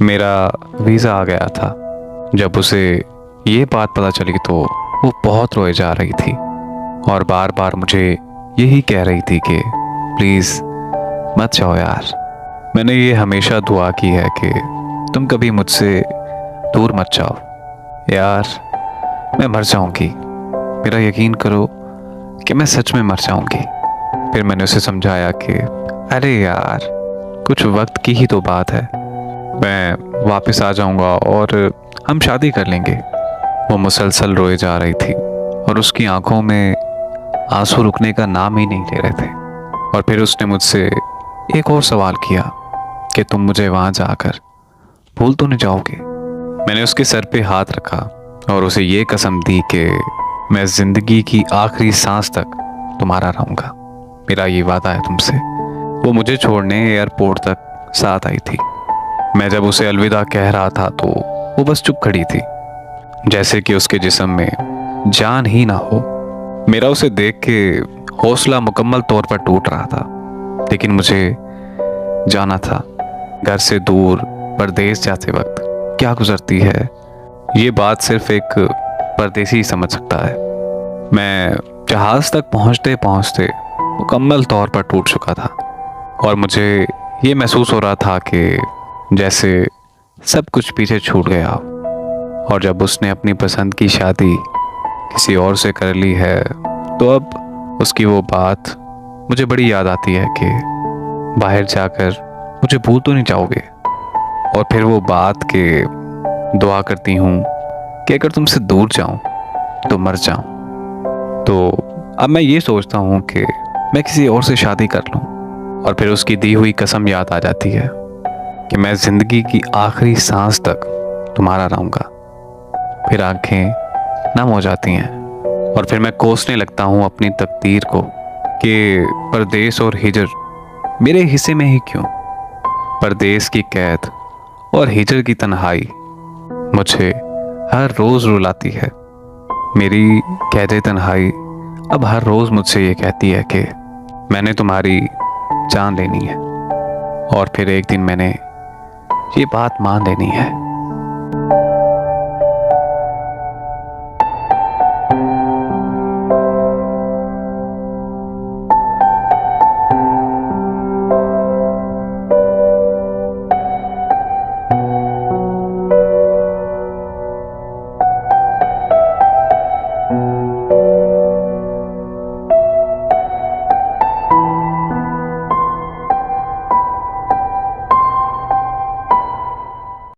मेरा वीज़ा आ गया था। जब उसे ये बात पता चली तो वो बहुत रोए जा रही थी और बार बार मुझे यही कह रही थी कि प्लीज़ मत जाओ यार। मैंने ये हमेशा दुआ की है कि तुम कभी मुझसे दूर मत जाओ यार, मैं मर जाऊंगी। मेरा यकीन करो कि मैं सच में मर जाऊंगी। फिर मैंने उसे समझाया कि अरे यार, कुछ वक्त की ही तो बात है, मैं वापस आ जाऊंगा और हम शादी कर लेंगे। वो मुसलसल रोए जा रही थी और उसकी आंखों में आंसू रुकने का नाम ही नहीं ले रहे थे। और फिर उसने मुझसे एक और सवाल किया कि तुम मुझे वहां जाकर भूल तो नहीं जाओगे। मैंने उसके सर पे हाथ रखा और उसे ये कसम दी कि मैं जिंदगी की आखिरी सांस तक तुम्हारा रहूंगा। मेरा ये वादा है तुमसे। वो मुझे छोड़ने एयरपोर्ट तक साथ आई थी। मैं जब उसे अलविदा कह रहा था तो वो बस चुप खड़ी थी, जैसे कि उसके जिस्म में जान ही ना हो। मेरा उसे देख के हौसला मुकम्मल तौर पर टूट रहा था, लेकिन मुझे जाना था। घर से दूर परदेश जाते वक्त क्या गुजरती है, ये बात सिर्फ एक परदेसी ही समझ सकता है। मैं जहाज तक पहुंचते पहुंचते मुकम्मल तौर पर टूट चुका था और मुझे ये महसूस हो रहा था कि जैसे सब कुछ पीछे छूट गया हो। और जब उसने अपनी पसंद की शादी किसी और से कर ली है तो अब उसकी वो बात मुझे बड़ी याद आती है कि बाहर जाकर मुझे भूल तो नहीं जाओगे। और फिर वो बात के दुआ करती हूँ कि अगर तुमसे दूर जाऊं तो मर जाऊं। तो अब मैं ये सोचता हूँ कि मैं किसी और से शादी कर लूं। और फिर उसकी दी हुई कसम याद आ जाती है कि मैं जिंदगी की आखिरी सांस तक तुम्हारा रहूंगा। फिर आंखें नम हो जाती हैं और फिर मैं कोसने लगता हूँ अपनी तकदीर को कि परदेश और हिजर मेरे हिस्से में ही क्यों। परदेश की कैद और हिजर की तन्हाई मुझे हर रोज रुलाती है। मेरी कैद तन्हाई अब हर रोज मुझसे ये कहती है कि मैंने तुम्हारी जान लेनी है। और फिर एक दिन मैंने ये बात मान लेनी है।